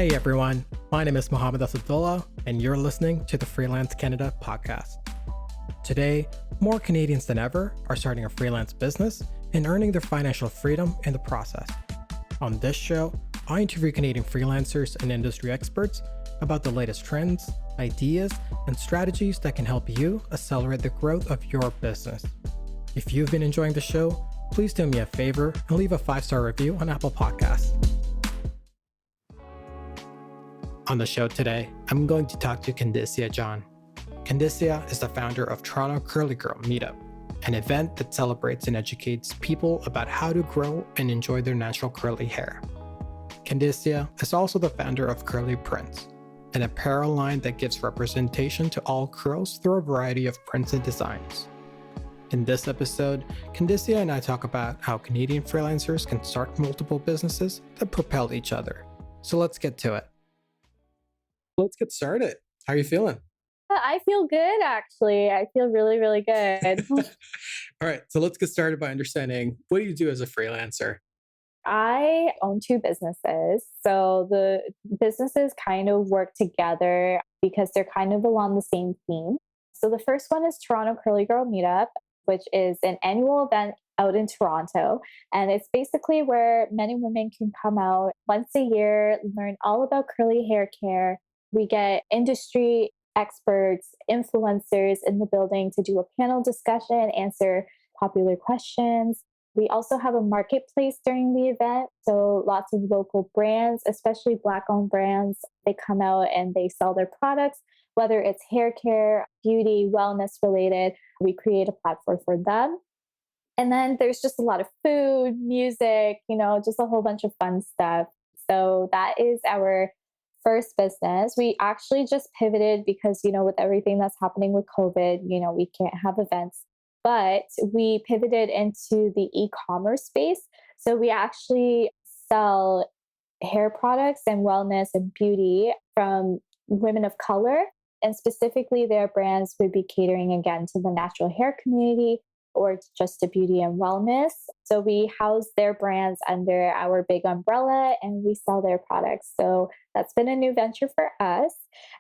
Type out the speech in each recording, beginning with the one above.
Hey everyone, my name is Mohammed Asadullah, and you're listening to the Freelance Canada podcast. Today, more Canadians than ever are starting a freelance business and earning their financial freedom in the process. On this show, I interview Canadian freelancers and industry experts about the latest trends, ideas, and strategies that can help you accelerate the growth of your business. If you've been enjoying the show, please do me a favor and leave a 5-star review on Apple Podcasts. On the show today, I'm going to talk to Candicia John. Candicia is the founder of Toronto Curly Girl Meetup, an event that celebrates and educates people about how to grow and enjoy their natural curly hair. Candicia is also the founder of Curly Prints, an apparel line that gives representation to all curls through a variety of prints and designs. In this episode, Candicia and I talk about how Canadian freelancers can start multiple businesses that propel each other. So let's get to it. Let's get started. How are you feeling? I feel good, actually. I feel really, really good. All right. So let's get started by understanding, what do you do as a freelancer? I own 2 businesses. So the businesses kind of work together because they're kind of along the same theme. So the first one is Toronto Curly Girl Meetup, which is an annual event out in Toronto. And it's basically where men and women can come out once a year, learn all about curly hair care. We get industry experts, influencers in the building to do a panel discussion, answer popular questions. We also have a marketplace during the event. So lots of local brands, especially Black-owned brands, they come out and they sell their products, whether it's hair care, beauty, wellness related. We create a platform for them. And then there's just a lot of food, music, just a whole bunch of fun stuff. So that is our first business. We actually just pivoted because, with everything that's happening with COVID, we can't have events, but we pivoted into the e-commerce space. So we actually sell hair products and wellness and beauty from women of color. And specifically, their brands would be catering again to the natural hair community or just to beauty and wellness. So we house their brands under our big umbrella and we sell their products. So that's been a new venture for us.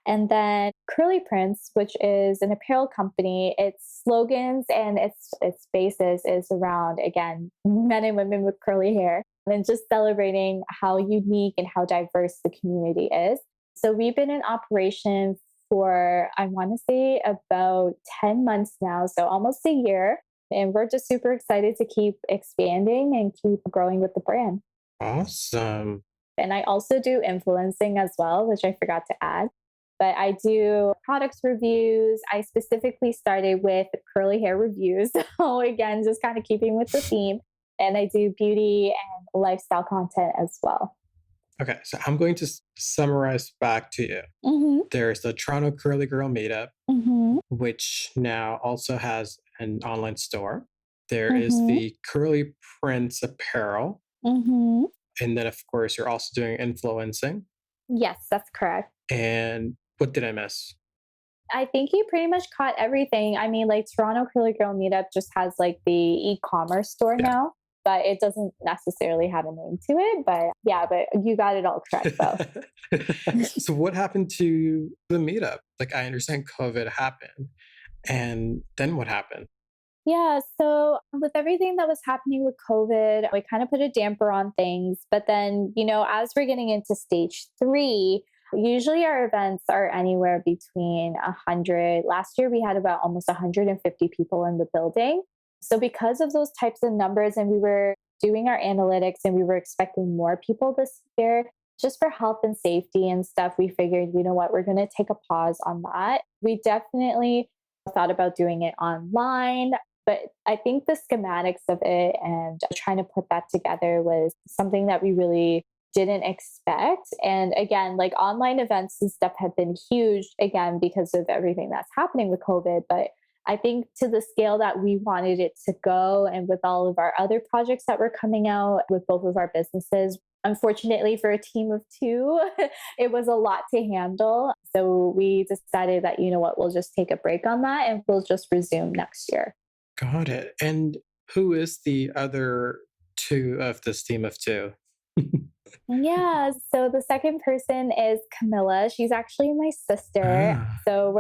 And then Curly Prints, which is an apparel company, its slogans and its basis is around, again, men and women with curly hair, and just celebrating how unique and how diverse the community is. So we've been in operation for, I want to say, about 10 months now, so almost a year. And we're just super excited to keep expanding and keep growing with the brand. Awesome. And I also do influencing as well, which I forgot to add. But I do products reviews. I specifically started with curly hair reviews. So again, just kind of keeping with the theme. And I do beauty and lifestyle content as well. Okay, so I'm going to summarize back to you. Mm-hmm. There's the Toronto Curly Girl Meetup, Mm-hmm. which now also has an online store. There Mm-hmm. is the Curly Prints apparel. Mm-hmm. And then, of course, you're also doing influencing. Yes, that's correct. And what did I miss? I think you pretty much caught everything. I mean, Toronto Curly Girl Meetup just has the e-commerce store now, but it doesn't necessarily have a name to it. But yeah, but you got it all correct though. So what happened to the meetup? I understand COVID happened. And then what happened? Yeah, so with everything that was happening with COVID, we kind of put a damper on things. But then, as we're getting into stage 3, usually our events are anywhere between 100. Last year, we had about almost 150 people in the building. So because of those types of numbers, and we were doing our analytics and we were expecting more people this year, just for health and safety and stuff, we figured, we're going to take a pause on that. We definitely thought about doing it online, but I think the schematics of it and trying to put that together was something that we really didn't expect. And again, online events and stuff have been huge, again, because of everything that's happening with COVID. But I think to the scale that we wanted it to go, and with all of our other projects that were coming out with both of our businesses, unfortunately for a team of 2, it was a lot to handle. So we decided that, we'll just take a break on that and we'll just resume next year. Got it. And who is the other 2 of this team of 2? Yeah, so the second person is Camilla. She's actually my sister. Ah. So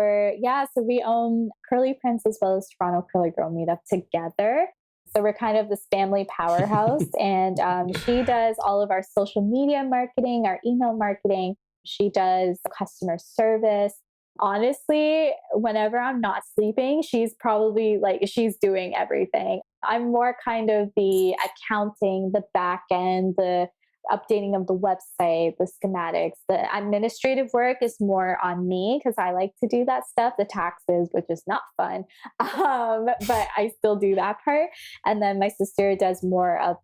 we own Curly Prince as well as Toronto Curly Girl Meetup together. So we're kind of this family powerhouse. And she does all of our social media marketing, our email marketing. She does customer service. Honestly, whenever I'm not sleeping, she's probably like, she's doing everything. I'm more kind of the accounting, the back end, the updating of the website, the schematics. The administrative work is more on me because I like to do that stuff, the taxes, which is not fun. But I still do that part. And then my sister does more of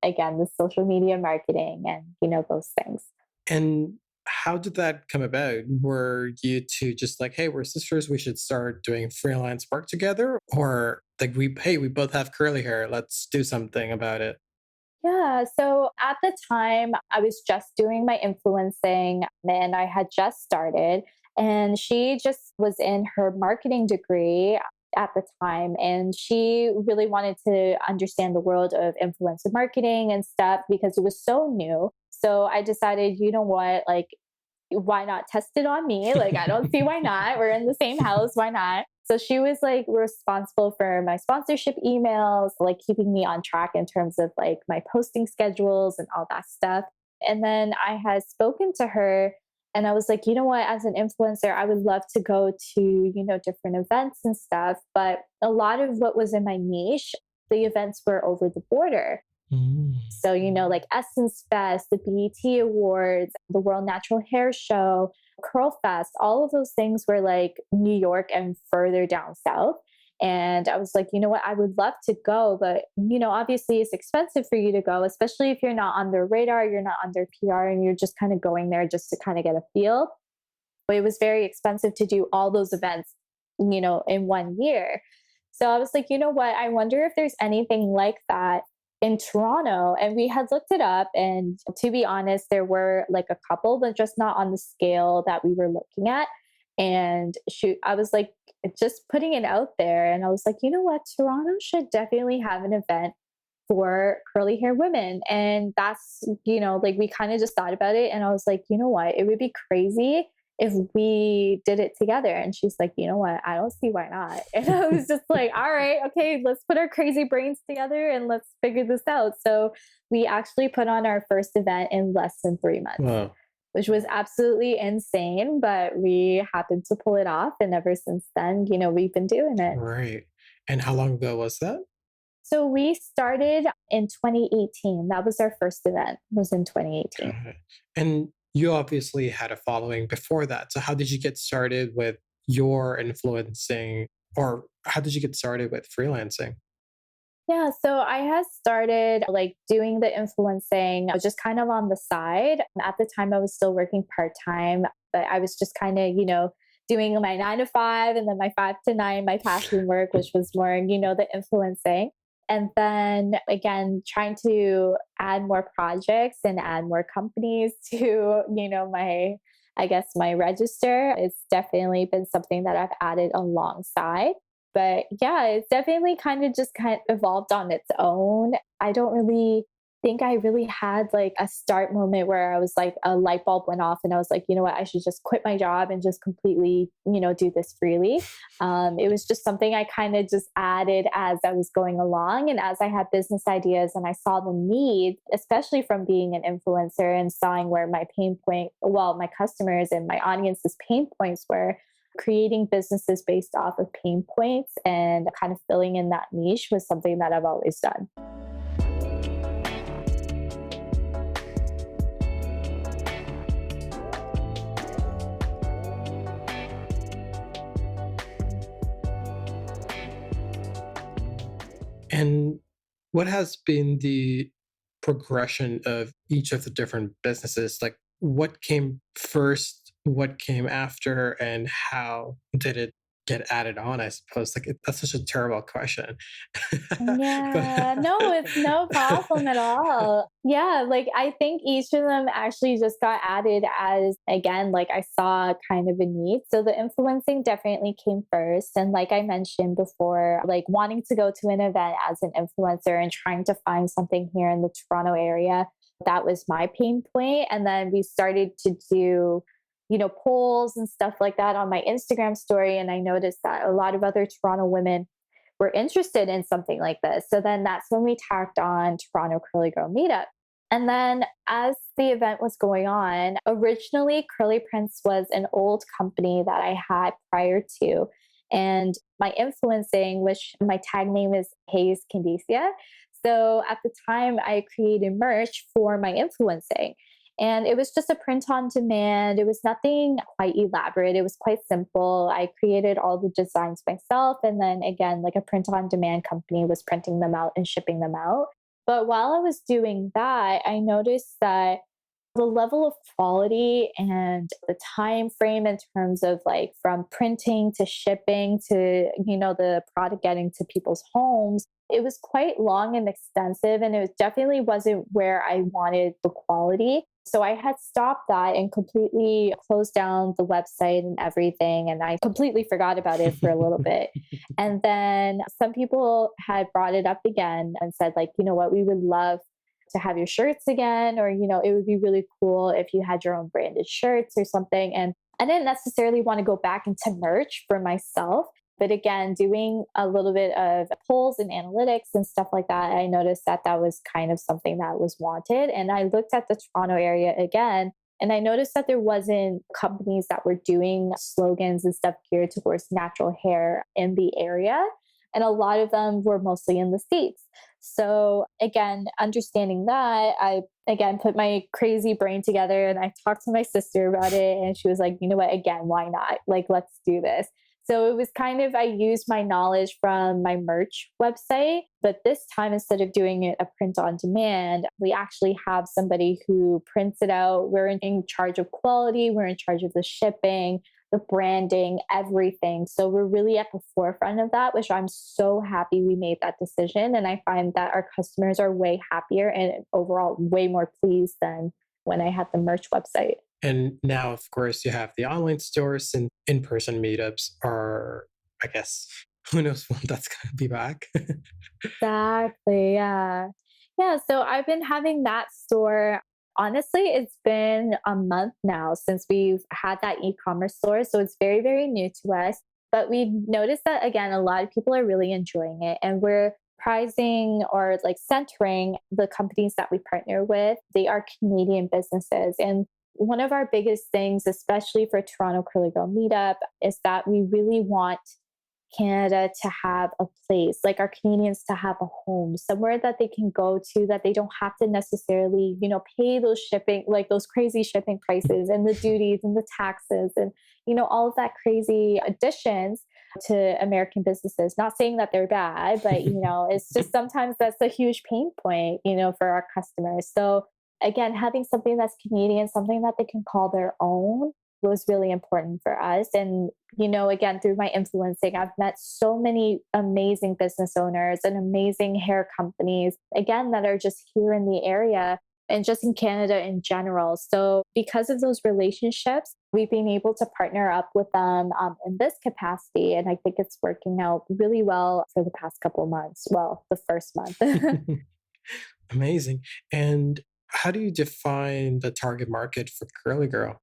again, the social media marketing and, those things. And how did that come about? Were you two just like, hey, we're sisters, we should start doing freelance work together? Or like we both have curly hair, let's do something about it. Yeah. So at the time, I was just doing my influencing and I had just started. And she just was in her marketing degree at the time. And she really wanted to understand the world of influencer marketing and stuff because it was so new. So I decided, you know what, like, why not test it on me? Like, I don't see why not. We're in the same house. Why not? So she was like responsible for my sponsorship emails, like keeping me on track in terms of like my posting schedules and all that stuff. And then I had spoken to her and I was like, you know what, as an influencer, I would love to go to, different events and stuff. But a lot of what was in my niche, the events were over the border. Mm. So, like Essence Fest, the BET Awards, the World Natural Hair Show, Curl Fest, all of those things were like New York and further down south. And I was like, you know what, I would love to go, but, obviously it's expensive for you to go, especially if you're not on their radar, you're not on their PR, and you're just kind of going there just to kind of get a feel. But it was very expensive to do all those events, in 1 year. So I was like, you know what? I wonder if there's anything like that in Toronto. And we had looked it up. And to be honest, there were like a couple, but just not on the scale that we were looking at. And shoot, I was like, just putting it out there. And I was like, you know what? Toronto should definitely have an event for curly hair women. And that's, like we kind of just thought about it. And I was like, you know what? It would be crazy if we did it together. And she's like, you know what? I don't see why not. And I was just like, all right, okay, let's put our crazy brains together and let's figure this out. So we actually put on our first event in less than 3 months, Wow. which was absolutely insane, but we happened to pull it off. And ever since then, we've been doing it. Right. And how long ago was that? So we started in 2018. That was our first event, was in 2018. Got it. And you obviously had a following before that. So how did you get started with your influencing, or how did you get started with freelancing? Yeah, so I had started like doing the influencing just kind of on the side. At the time, I was still working part time, but I was just kind of, doing my 9 to 5 and then my 5 to 9, my passion work, which was more, the influencing. And then again, trying to add more projects and add more companies to, I guess, my register. It's definitely been something that I've added alongside. But yeah, it's definitely kind of just kind of evolved on its own. I don't really think I really had like a start moment where I was like a light bulb went off and I was like, you know what, I should just quit my job and just completely, do this freely. It was just something I kind of just added as I was going along. And as I had business ideas and I saw the need, especially from being an influencer and seeing where my pain point, well, my customers and my audience's pain points were, creating businesses based off of pain points and kind of filling in that niche was something that I've always done. And what has been the progression of each of the different businesses? Like, what came first, what came after, and how did it get added on? I suppose that's such a terrible question. Yeah, But no, it's no problem at all. Yeah, like I think each of them actually just got added as, again, like I saw kind of a need. So the influencing definitely came first. And like I mentioned before, like wanting to go to an event as an influencer and trying to find something here in the Toronto area That was my pain point. And then we started to do, polls and stuff like that on my Instagram story. And I noticed that a lot of other Toronto women were interested in something like this. So then that's when we tacked on Toronto Curly Girl Meetup. And then as the event was going on, originally Curly Prince was an old company that I had prior to. And my influencing, which my tag name is Hayes Candicia. So at the time, I created merch for my influencing. And it was just a print on demand. It was nothing quite elaborate. It was quite simple. I created all the designs myself. And then again, like a print on demand company was printing them out and shipping them out. But while I was doing that, I noticed that the level of quality and the time frame in terms of like from printing to shipping to the product getting to people's homes, it was quite long and extensive, and definitely wasn't where I wanted the quality. So I had stopped that and completely closed down the website and everything, and I completely forgot about it for a little bit. And then some people had brought it up again and said, like, you know what, we would love to have your shirts again, or it would be really cool if you had your own branded shirts or something. And I didn't necessarily want to go back into merch for myself, but again, doing a little bit of polls and analytics and stuff like that, I noticed that that was kind of something that was wanted. And I looked at the Toronto area again, and I noticed that there wasn't companies that were doing slogans and stuff geared towards natural hair in the area. And a lot of them were mostly in the States. So again, understanding that, I again put my crazy brain together and I talked to my sister about it. And she was like, you know what, again, why not? Like, let's do this. So it was kind of, I used my knowledge from my merch website, but this time, instead of doing it a print on demand, we actually have somebody who prints it out. We're in charge of quality, we're in charge of the shipping, the branding, everything. So we're really at the forefront of that, which I'm so happy we made that decision. And I find that our customers are way happier and overall way more pleased than when I had the merch website. And now, of course, you have the online stores and in-person meetups are, I guess, who knows when that's going to be back. Exactly. Yeah. Yeah. So I've been having that store. Honestly, it's been a month now since we've had that e commerce store. So it's very, very new to us. But we noticed that, again, a lot of people are really enjoying it. And we're prizing or like centering the companies that we partner with. They are Canadian businesses. And one of our biggest things, especially for Toronto Curly Girl Meetup, is that we really want Canada to have a place, like our Canadians to have a home, somewhere that they can go to, that they don't have to necessarily, pay those shipping, like those crazy shipping prices and the duties and the taxes and, all of that crazy additions to American businesses. Not saying that they're bad, but, it's just sometimes that's a huge pain point, for our customers. So again, having something that's Canadian, something that they can call their own was really important for us. And, again, through my influencing, I've met so many amazing business owners and amazing hair companies, again, that are just here in the area and just in Canada in general. So because of those relationships, we've been able to partner up with them in this capacity. And I think it's working out really well for the past couple of months. Well, the first month. Amazing. And how do you define the target market for Curly Girl?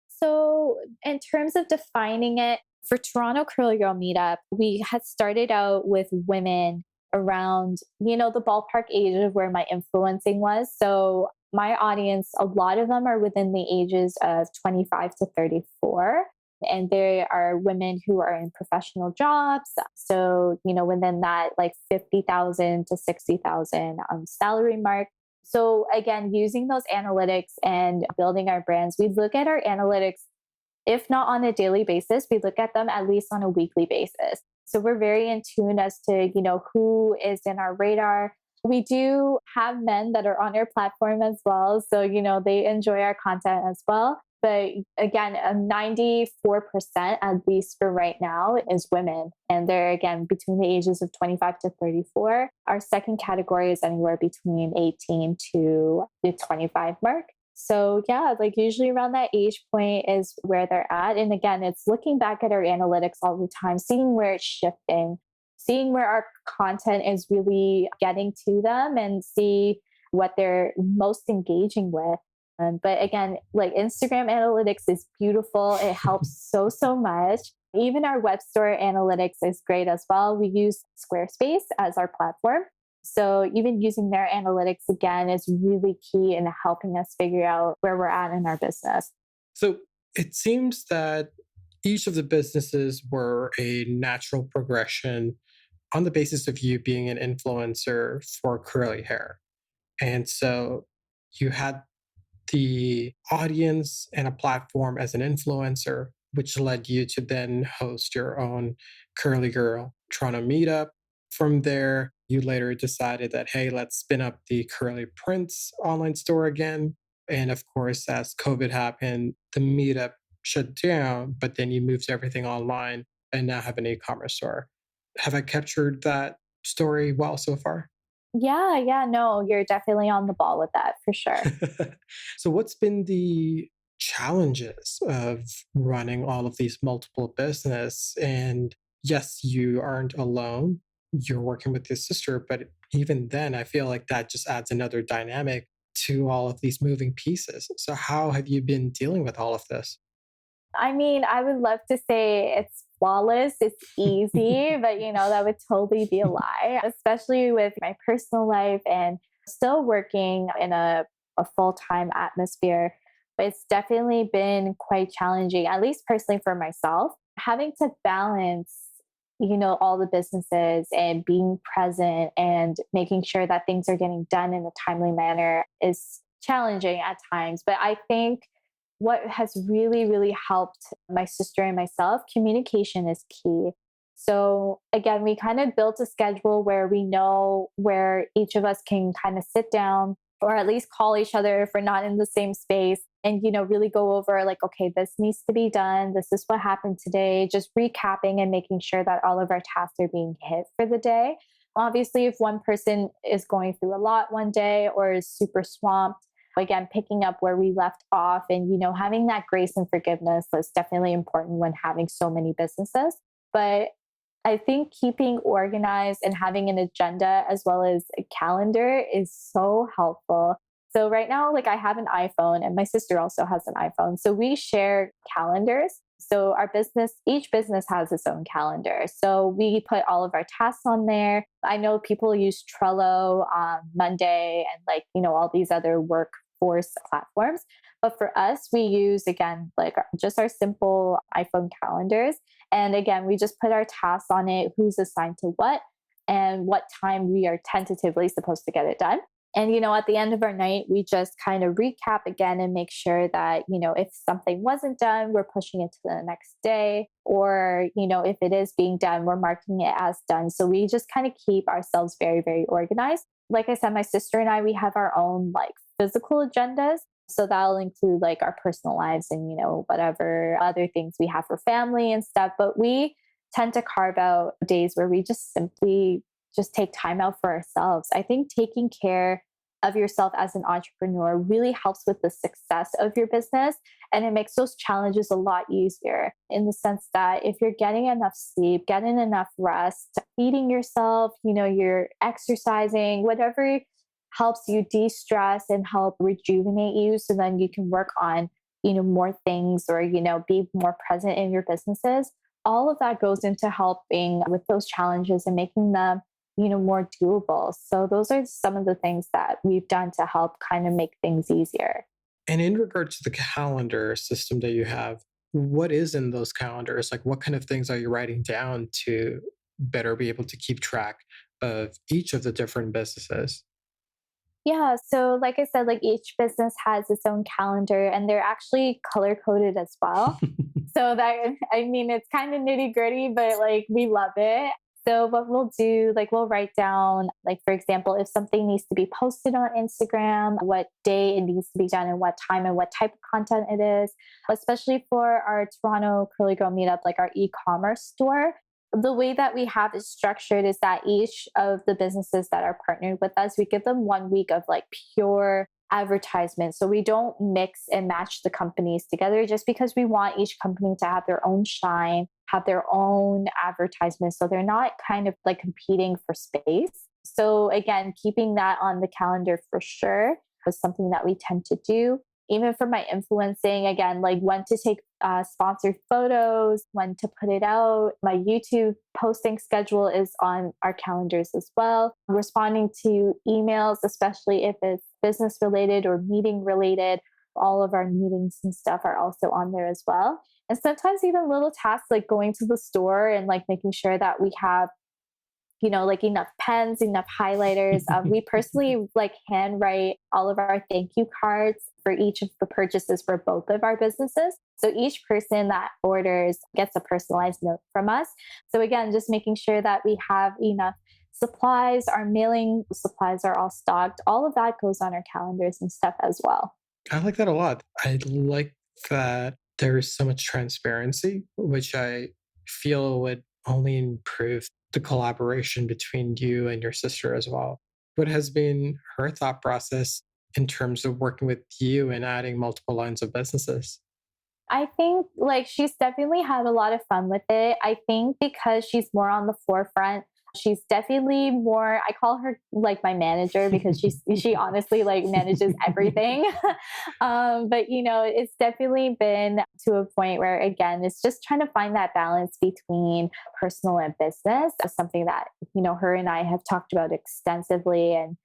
So, in terms of defining it, for Toronto Curly Girl Meetup, we had started out with women around, the ballpark age of where my influencing was. So, my audience, a lot of them are within the ages of 25 to 34. And they are women who are in professional jobs. So, within that, like 50,000 to 60,000 salary mark. So again, using those analytics and building our brands, we look at our analytics, if not on a daily basis, we look at them at least on a weekly basis. So we're very in tune as to, who is in our radar. We do have men that are on our platform as well. So, they enjoy our content as well. But again, 94% at least for right now is women. And they're again between the ages of 25 to 34. Our second category is anywhere between 18 to the 25 mark. So yeah, like usually around that age point is where they're at. And again, it's looking back at our analytics all the time, seeing where it's shifting, seeing where our content is really getting to them and see what they're most engaging with. But again, like Instagram analytics is beautiful. It helps so much. Even our web store analytics is great as well. We use Squarespace as our platform. So even using their analytics again is really key in helping us figure out where we're at in our business. So it seems that each of the businesses were a natural progression on the basis of you being an influencer for curly hair. And so you had the audience and a platform as an influencer, which led you to then host your own Curly Girl Toronto meetup. From there, you later decided that, hey, let's spin up the Curly Prince online store again. And of course, as COVID happened, the meetup shut down, but then you moved everything online and now have an e commerce store. Have I captured that story well so far? Yeah, no, you're definitely on the ball with that for sure. So, what's been the challenges of running all of these multiple business? And yes, you aren't alone. You're working with your sister, but even then, I feel like that just adds another dynamic to all of these moving pieces. So, how have you been dealing with all of this? I mean, I would love to say it's flawless, it's easy, but that would totally be a lie, especially with my personal life and still working in a full time atmosphere. But it's definitely been quite challenging, at least personally for myself, having to balance. All the businesses and being present and making sure that things are getting done in a timely manner is challenging at times. But I think what has really helped my sister and myself, communication is key. So again, we kind of built a schedule where we know where each of us can kind of sit down or at least call each other if we're not in the same space and really go over like, okay, this needs to be done, this is what happened today, just recapping and making sure that all of our tasks are being hit for the day. Obviously, if one person is going through a lot one day or is super swamped, again, picking up where we left off and having that grace and forgiveness is definitely important when having so many businesses. But I think keeping organized and having an agenda as well as a calendar is so helpful. So right now, like I have an iPhone and my sister also has an iPhone. So we share calendars. So each business has its own calendar. So we put all of our tasks on there. I know people use Trello on Monday and all these other workforce platforms. But for us, we use again, like just our simple iPhone calendars. And again, we just put our tasks on it, who's assigned to what, and what time we are tentatively supposed to get it done. And, at the end of our night, we just kind of recap again and make sure that, if something wasn't done, we're pushing it to the next day. Or, if it is being done, we're marking it as done. So we just kind of keep ourselves very organized. Like I said, my sister and I, we have our own like physical agendas. So that'll include like our personal lives and, whatever other things we have for family and stuff. But we tend to carve out days where we just simply just take time out for ourselves. I think taking care of yourself as an entrepreneur really helps with the success of your business. And it makes those challenges a lot easier in the sense that if you're getting enough sleep, getting enough rest, feeding yourself, you're exercising, whatever helps you de-stress and help rejuvenate you so then you can work on more things or be more present in your businesses. All of that goes into helping with those challenges and making them more doable. So those are some of the things that we've done to help kind of make things easier. And in regard to the calendar system that you have, what is in those calendars? Like, what kind of things are you writing down to better be able to keep track of each of the different businesses? Yeah, so like I said, like each business has its own calendar and they're actually color coded as well. So that, I mean, it's kind of nitty gritty, but like we love it. So what we'll do, like we'll write down, like for example, if something needs to be posted on Instagram, what day it needs to be done and what time and what type of content it is, especially for our Toronto Curly Girl meetup, like our e-commerce store. The way that we have it structured is that each of the businesses that are partnered with us, we give them 1 week of like pure advertisement. So we don't mix and match the companies together just because we want each company to have their own shine, have their own advertisement. So they're not kind of like competing for space. So again, keeping that on the calendar for sure was something that we tend to do. Even for my influencing, again, like when to take sponsored photos, when to put it out. My YouTube posting schedule is on our calendars as well. Responding to emails, especially if it's business related or meeting related, all of our meetings and stuff are also on there as well. And sometimes even little tasks like going to the store and like making sure that we have like enough pens, enough highlighters. We personally like handwrite all of our thank you cards for each of the purchases for both of our businesses. So each person that orders gets a personalized note from us. So again, just making sure that we have enough supplies, our mailing supplies are all stocked. All of that goes on our calendars and stuff as well. I like that a lot. I like that there is so much transparency, which I feel would only improve the collaboration between you and your sister as well. What has been her thought process in terms of working with you and adding multiple lines of businesses? I think like she's definitely had a lot of fun with it. I think because she's more on the forefront, she's definitely more, I call her like my manager because she honestly like manages everything. But it's definitely been to a point where again, it's just trying to find that balance between personal and business. Something that, her and I have talked about extensively, and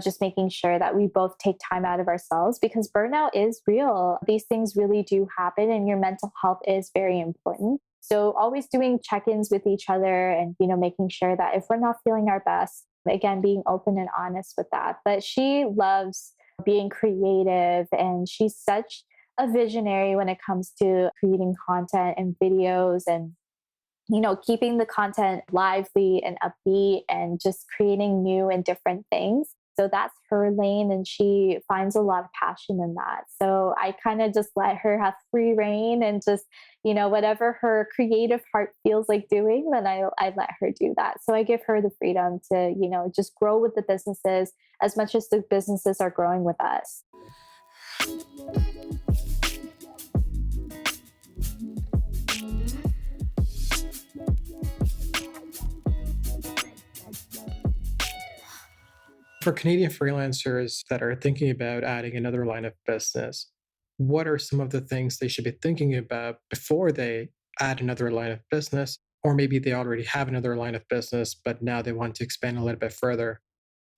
just making sure that we both take time out of ourselves because burnout is real. These things really do happen, and your mental health is very important. So, always doing check ins with each other and, making sure that if we're not feeling our best, again, being open and honest with that. But she loves being creative, and she's such a visionary when it comes to creating content and videos and keeping the content lively and upbeat and just creating new and different things. So that's her lane, and she finds a lot of passion in that. So I kind of just let her have free reign and just, whatever her creative heart feels like doing, then I let her do that. So I give her the freedom to, just grow with the businesses as much as the businesses are growing with us. For Canadian freelancers that are thinking about adding another line of business, what are some of the things they should be thinking about before they add another line of business? Or maybe they already have another line of business, but now they want to expand a little bit further.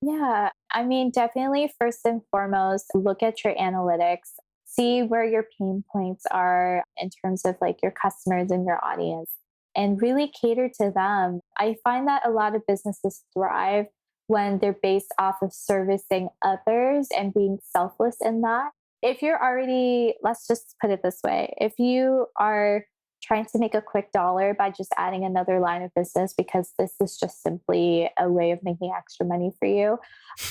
Yeah, I mean, definitely first and foremost, look at your analytics, see where your pain points are in terms of like your customers and your audience, and really cater to them. I find that a lot of businesses thrive when they're based off of servicing others and being selfless in that. If you're already, let's just put it this way, if you are trying to make a quick dollar by just adding another line of business because this is just simply a way of making extra money for you.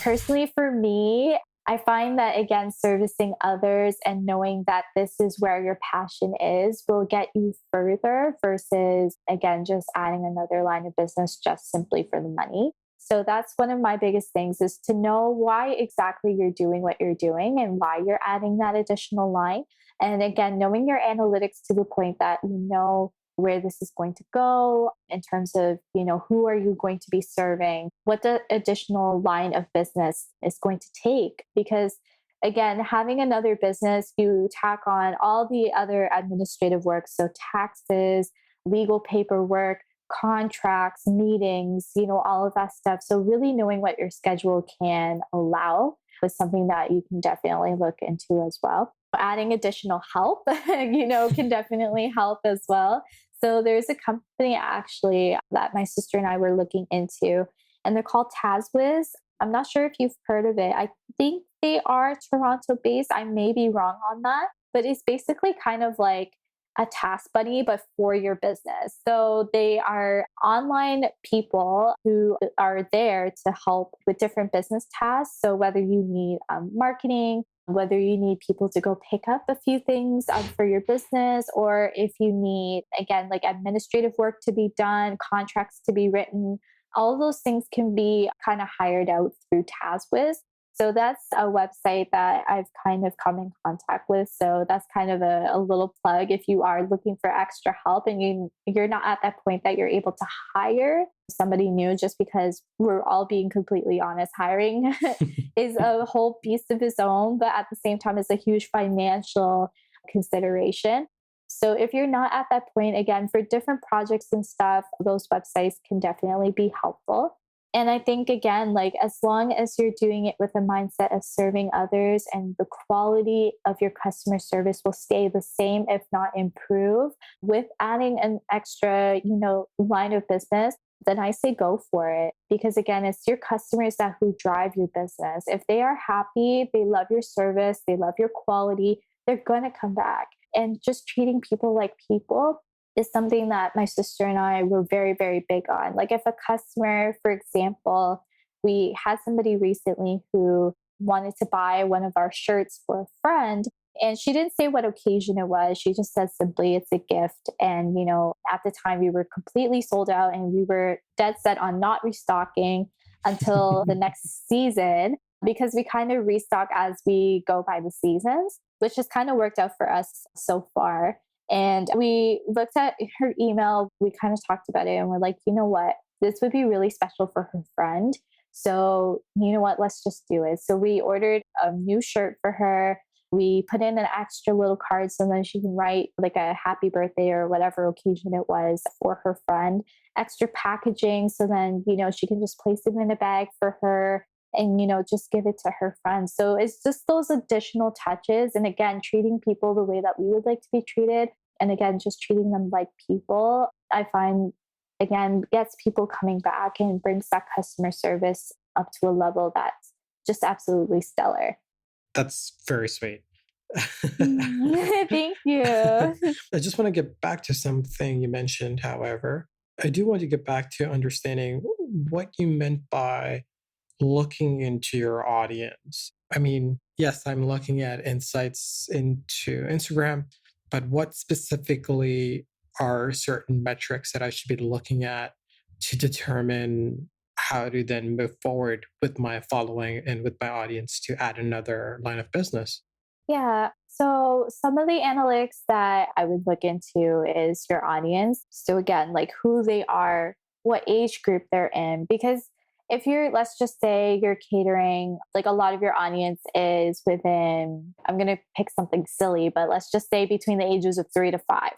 Personally, for me, I find that again, servicing others and knowing that this is where your passion is will get you further versus again, just adding another line of business just simply for the money. So that's one of my biggest things is to know why exactly you're doing what you're doing and why you're adding that additional line. And again, knowing your analytics to the point that you know where this is going to go in terms of, who are you going to be serving, what the additional line of business is going to take. Because again, having another business, you tack on all the other administrative work. So taxes, legal paperwork, contracts, meetings, all of that stuff. So really knowing what your schedule can allow is something that you can definitely look into as well. Adding additional help, can definitely help as well. So there's a company actually that my sister and I were looking into, and they're called TazWiz. I'm not sure if you've heard of it. I think they are Toronto based. I may be wrong on that, but it's basically kind of like a task buddy, but for your business. So they are online people who are there to help with different business tasks. So whether you need marketing, whether you need people to go pick up a few things for your business, or if you need, again, like administrative work to be done, contracts to be written, all of those things can be kind of hired out through TazWiz. So that's a website that I've kind of come in contact with. So that's kind of a little plug if you are looking for extra help and you're not at that point that you're able to hire somebody new, just because we're all being completely honest. Hiring is a whole beast of its own, but at the same time, it's a huge financial consideration. So if you're not at that point, again, for different projects and stuff, those websites can definitely be helpful. And I think, again, like as long as you're doing it with a mindset of serving others and the quality of your customer service will stay the same, if not improve, with adding an extra, line of business, then I say go for it. Because again, it's your customers that who drive your business. If they are happy, they love your service, they love your quality, they're going to come back. And just treating people like people is something that my sister and I were very, very big on. Like if a customer, for example, we had somebody recently who wanted to buy one of our shirts for a friend. And she didn't say what occasion it was. She just said simply, it's a gift. And, at the time we were completely sold out and we were dead set on not restocking until the next season because we kind of restock as we go by the seasons, which has kind of worked out for us so far. And we looked at her email, we kind of talked about it, and we're like, you know what? This would be really special for her friend. So, you know what? Let's just do it. So, we ordered a new shirt for her. We put in an extra little card so then she can write like a happy birthday or whatever occasion it was for her friend. Extra packaging so then, she can just place it in a bag for her and just give it to her friends. So it's just those additional touches, and again treating people the way that we would like to be treated, and again just treating them like people, I find again gets people coming back and brings that customer service up to a level that's just absolutely stellar. That's very sweet. Thank you. I just want to get back to something you mentioned, however. I do want to get back to understanding what you meant by looking into your audience. I mean, yes, I'm looking at insights into Instagram, but what specifically are certain metrics that I should be looking at to determine how to then move forward with my following and with my audience to add another line of business? Yeah. So some of the analytics that I would look into is your audience. So again, like who they are, what age group they're in. Because if you're, let's just say you're catering, like a lot of your audience is within, I'm going to pick something silly, but let's just say between the ages of 3 to 5.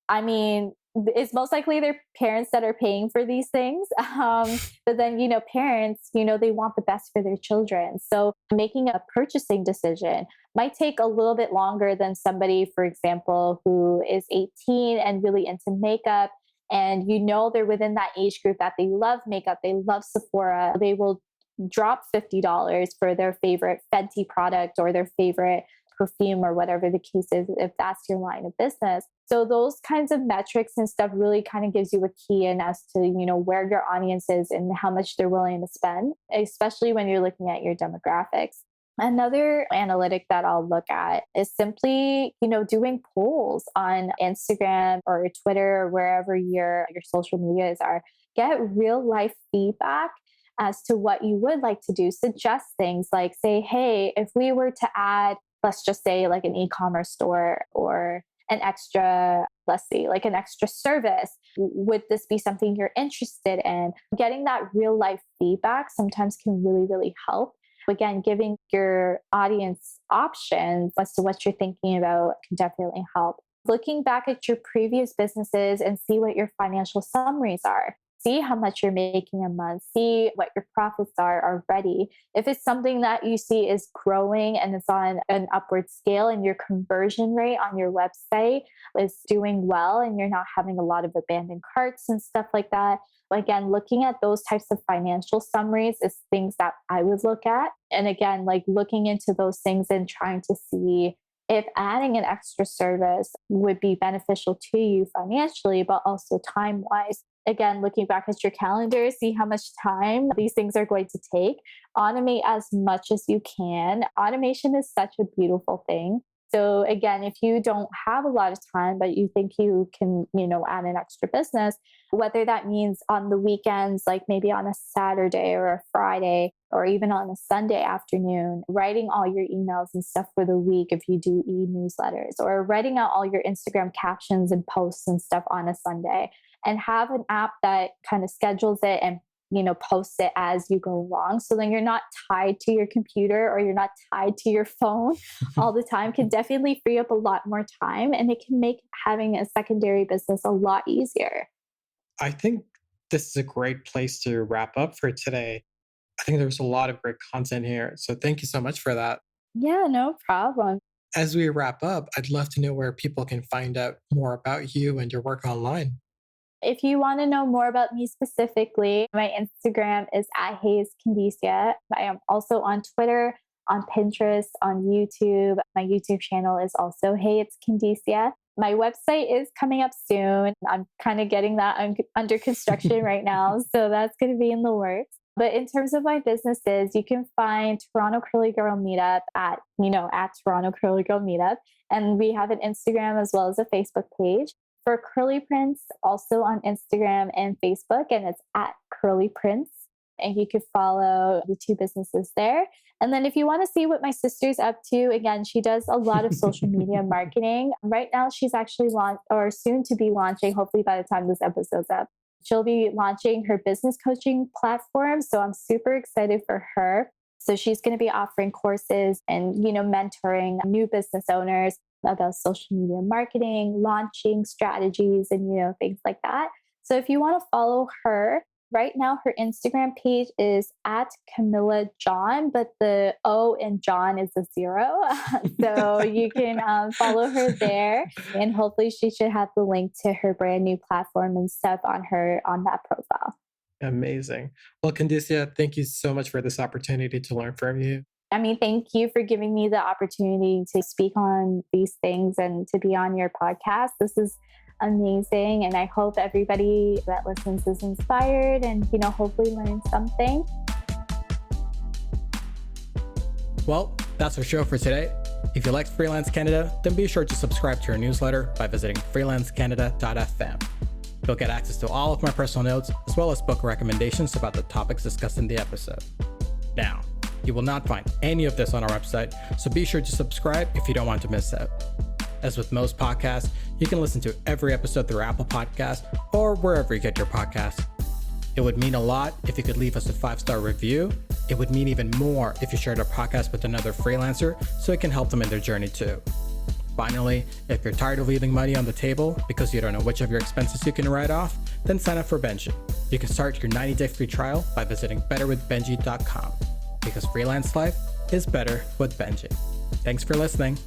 I mean, it's most likely their parents that are paying for these things. But then, parents, they want the best for their children. So making a purchasing decision might take a little bit longer than somebody, for example, who is 18 and really into makeup. And they're within that age group that they love makeup, they love Sephora, they will drop $50 for their favorite Fenty product or their favorite perfume or whatever the case is, if that's your line of business. So those kinds of metrics and stuff really kind of gives you a key in as to, where your audience is and how much they're willing to spend, especially when you're looking at your demographics. Another analytic that I'll look at is simply, doing polls on Instagram or Twitter or wherever your social medias are. Get real life feedback as to what you would like to do. Suggest things like say, hey, if we were to add, let's just say like an e-commerce store or an extra, let's see, like an extra service, would this be something you're interested in? Getting that real life feedback sometimes can really, really help. Again, giving your audience options as to what you're thinking about can definitely help. Looking back at your previous businesses and see what your financial summaries are. See how much you're making a month. See what your profits are already. If it's something that you see is growing and it's on an upward scale and your conversion rate on your website is doing well and you're not having a lot of abandoned carts and stuff like that. Again, looking at those types of financial summaries is things that I would look at. And again, like looking into those things and trying to see if adding an extra service would be beneficial to you financially, but also time wise. Again, looking back at your calendar, see how much time these things are going to take. Automate as much as you can. Automation is such a beautiful thing. So again, if you don't have a lot of time, but you think you can, add an extra business, whether that means on the weekends, like maybe on a Saturday or a Friday, or even on a Sunday afternoon, writing all your emails and stuff for the week if you do e-newsletters, or writing out all your Instagram captions and posts and stuff on a Sunday, and have an app that kind of schedules it and post it as you go along. So then you're not tied to your computer or you're not tied to your phone all the time. Can definitely free up a lot more time, and it can make having a secondary business a lot easier. I think this is a great place to wrap up for today. I think there's a lot of great content here. So thank you so much for that. Yeah, no problem. As we wrap up, I'd love to know where people can find out more about you and your work online. If you want to know more about me specifically, my Instagram is at Hayes Candicia. I am also on Twitter, on Pinterest, on YouTube. My YouTube channel is also Hayes Candicia. My website is coming up soon. I'm kind of getting that under construction right now. So that's going to be in the works. But in terms of my businesses, you can find Toronto Curly Girl Meetup at Toronto Curly Girl Meetup. And we have an Instagram as well as a Facebook page. For Curly Prince, also on Instagram and Facebook, and it's at Curly Prince. And you could follow the two businesses there. And then if you want to see what my sister's up to, again, she does a lot of social media marketing. Right now, she's actually soon to be launching, hopefully by the time this episode's up, she'll be launching her business coaching platform. So I'm super excited for her. So she's going to be offering courses and, mentoring new business owners about social media marketing, launching strategies, and, things like that. So if you want to follow her, right now her Instagram page is at Camilla John, but the O in John is a 0. So you can follow her there, and hopefully she should have the link to her brand new platform and stuff on that profile. Amazing. Well, Candicia, thank you so much for this opportunity to learn from you. Thank you for giving me the opportunity to speak on these things and to be on your podcast. This is amazing. And I hope everybody that listens is inspired and, hopefully learn something. Well, that's our show for today. If you liked Freelance Canada, then be sure to subscribe to our newsletter by visiting freelancecanada.fm. You'll get access to all of my personal notes, as well as book recommendations about the topics discussed in the episode. Now, you will not find any of this on our website, so be sure to subscribe if you don't want to miss out. As with most podcasts, you can listen to every episode through Apple Podcasts or wherever you get your podcasts. It would mean a lot if you could leave us a 5-star review. It would mean even more if you shared our podcast with another freelancer so it can help them in their journey too. Finally, if you're tired of leaving money on the table because you don't know which of your expenses you can write off, then sign up for Benji. You can start your 90-day free trial by visiting betterwithbenji.com, because freelance life is better with Benji. Thanks for listening.